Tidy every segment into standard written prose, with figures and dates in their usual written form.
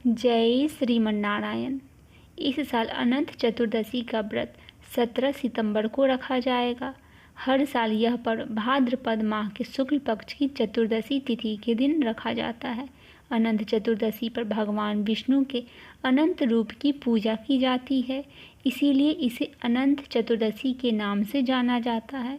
जय श्रीमन्नारायण। इस साल अनंत चतुर्दशी का व्रत 17 सितंबर को रखा जाएगा। हर साल यह पर्व भाद्रपद माह के शुक्ल पक्ष की चतुर्दशी तिथि के दिन रखा जाता है। अनंत चतुर्दशी पर भगवान विष्णु के अनंत रूप की पूजा की जाती है, इसीलिए इसे अनंत चतुर्दशी के नाम से जाना जाता है।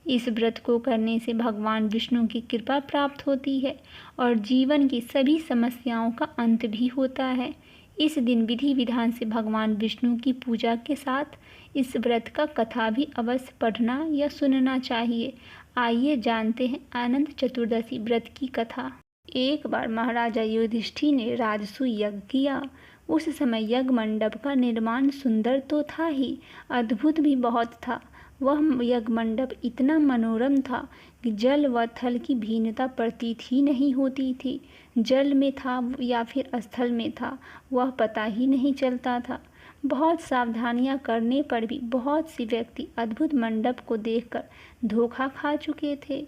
इस व्रत को करने से भगवान विष्णु की कृपा प्राप्त होती है और जीवन की सभी समस्याओं का अंत भी होता है। इस दिन विधि विधान से भगवान विष्णु की पूजा के साथ इस व्रत का कथा भी अवश्य पढ़ना या सुनना चाहिए। आइए जानते हैं अनंत चतुर्दशी व्रत की कथा। एक बार महाराजा युधिष्ठिर ने राजसूय यज्ञ किया। उस समय यज्ञ मंडप का निर्माण सुंदर तो था ही, अद्भुत भी बहुत था। वह यज्ञ मंडप इतना मनोरम था कि जल व थल की भिन्नता प्रतीत ही नहीं होती थी। जल में था या फिर स्थल में था, वह पता ही नहीं चलता था। बहुत सावधानियां करने पर भी बहुत से व्यक्ति अद्भुत मंडप को देखकर धोखा खा चुके थे।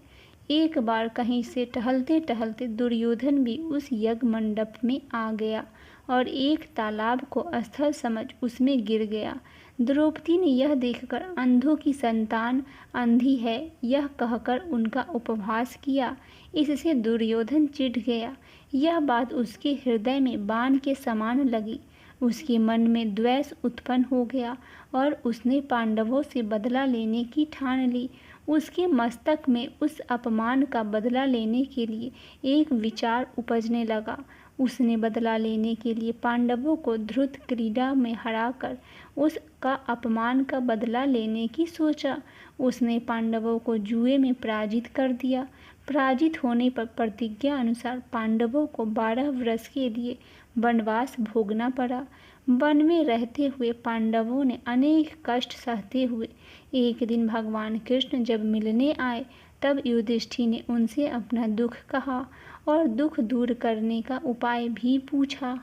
एक बार कहीं से टहलते टहलते दुर्योधन भी उस यज्ञ मंडप में आ गया और एक तालाब को स्थल समझ उसमें गिर गया। द्रौपदी ने यह देखकर अंधों की संतान अंधी है यह कहकर उनका उपहास किया। इससे दुर्योधन चिढ़ गया। यह बात उसके हृदय में बाण के समान लगी। उसके मन में द्वेष उत्पन्न हो गया और उसने पांडवों से बदला लेने की ठान ली। उसके मस्तक में उस अपमान का बदला लेने के लिए एक विचार उपजने लगा। उसने बदला लेने के लिए पांडवों को द्रुत क्रीड़ा में हराकर उसका अपमान का बदला लेने की सोचा। उसने पांडवों को जुए में पराजित कर दिया। पराजित होने पर प्रतिज्ञा अनुसार पांडवों को 12 वर्ष के लिए वनवास भोगना पड़ा। वन में रहते हुए पांडवों ने अनेक कष्ट सहते हुए एक दिन भगवान कृष्ण जब मिलने आए, तब युधिष्ठिर ने उनसे अपना दुख कहा और दुख दूर करने का उपाय भी पूछा।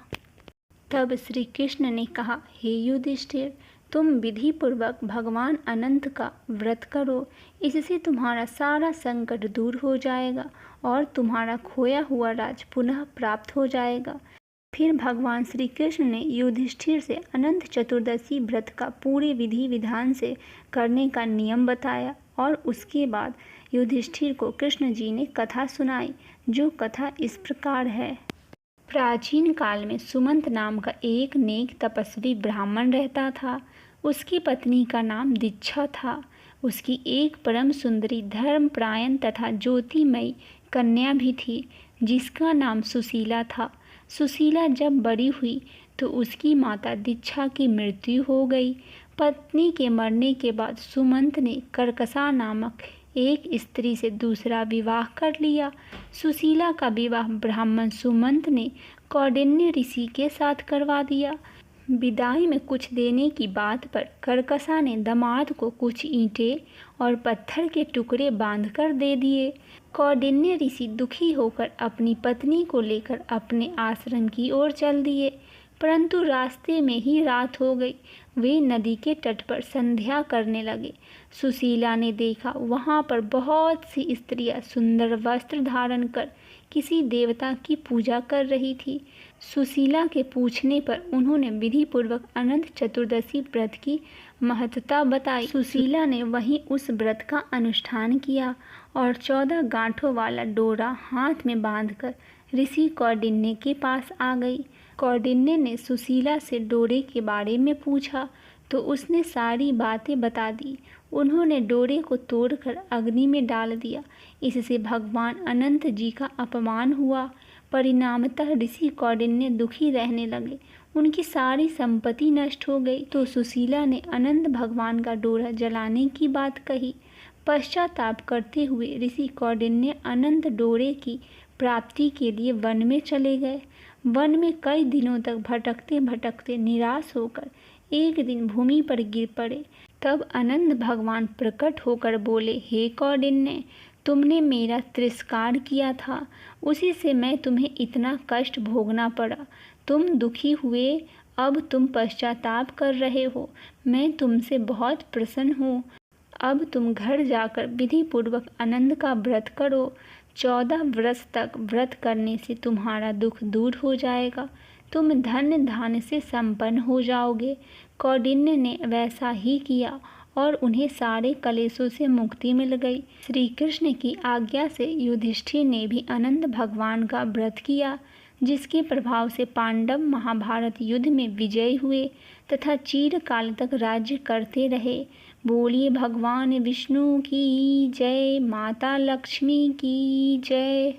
तब श्री कृष्ण ने कहा, हे युधिष्ठिर, तुम विधि पूर्वक भगवान अनंत का व्रत करो। इससे तुम्हारा सारा संकट दूर हो जाएगा और तुम्हारा खोया हुआ राज पुनः प्राप्त हो जाएगा। फिर भगवान श्री कृष्ण ने युधिष्ठिर से अनंत चतुर्दशी व्रत का पूरे विधि विधान से करने का नियम बताया और उसके बाद युधिष्ठिर को कृष्ण जी ने कथा सुनाई, जो कथा इस प्रकार है। प्राचीन काल में सुमंत नाम का एक नेक तपस्वी ब्राह्मण रहता था। उसकी पत्नी का नाम दीक्षा था। उसकी एक परम सुंदरी धर्मपरायण तथा ज्योतिमयी कन्या भी थी, जिसका नाम सुशीला था। सुशीला जब बड़ी हुई तो उसकी माता दीक्षा की मृत्यु हो गई। पत्नी के मरने के बाद सुमंत ने कर्कशा नामक एक स्त्री से दूसरा विवाह कर लिया। सुशीला का विवाह ब्राह्मण सुमंत ने कौंडिन्य ऋषि के साथ करवा दिया। विदाई में कुछ देने की बात पर कर्कशा ने दामाद को कुछ ईंटें और पत्थर के टुकड़े बांधकर दे दिए। कौंडिन्य ऋषि दुखी होकर अपनी पत्नी को लेकर अपने आश्रम की ओर चल दिए, परंतु रास्ते में ही रात हो गई। वे नदी के तट पर संध्या करने लगे। सुशीला ने देखा वहाँ पर बहुत सी स्त्रियां सुंदर वस्त्र धारण कर किसी देवता की पूजा कर रही थी। सुशीला के पूछने पर उन्होंने विधि पूर्वक अनंत चतुर्दशी व्रत की महत्ता बताई। सुशीला ने वहीं उस व्रत का अनुष्ठान किया और 14 गांठों वाला डोरा हाथ में बांधकर ऋषि कौंडिन्य के पास आ गई। कौंडिन्य ने सुशीला से डोरे के बारे में पूछा तो उसने सारी बातें बता दी। उन्होंने डोरे को तोड़कर अग्नि में डाल दिया। इससे भगवान अनंत जी का अपमान हुआ। परिणामतः ऋषि कौंडिन्य दुखी रहने लगे। उनकी सारी संपत्ति नष्ट हो गई। तो सुशीला ने अनंत भगवान का डोरा जलाने की बात कही। पश्चाताप करते हुए ऋषि कौंडिन्य अनंत डोरे की प्राप्ति के लिए वन में चले गए। वन में कई दिनों तक भटकते भटकते निराश होकर एक दिन भूमि पर गिर पड़े। तब अनंत भगवान प्रकट होकर बोले, हे कौंडिन्य, तुमने मेरा तिरस्कार किया था, उसी से मैं तुम्हें इतना कष्ट भोगना पड़ा। तुम दुखी हुए, अब तुम पश्चाताप कर रहे हो। मैं तुमसे बहुत प्रसन्न हूँ। अब तुम घर जाकर विधि पूर्वक अनंत का व्रत करो। 14 वर्ष तक व्रत करने से तुम्हारा दुख दूर हो जाएगा। तुम धन धान्य से संपन्न हो जाओगे। कौंडिन्य ने वैसा ही किया और उन्हें सारे कलेशों से मुक्ति मिल गई। श्री कृष्ण की आज्ञा से युधिष्ठिर ने भी अनंत भगवान का व्रत किया, जिसके प्रभाव से पांडव महाभारत युद्ध में विजयी हुए तथा चिरकाल तक राज्य करते रहे। बोलिए भगवान विष्णु की जय, माता लक्ष्मी की जय।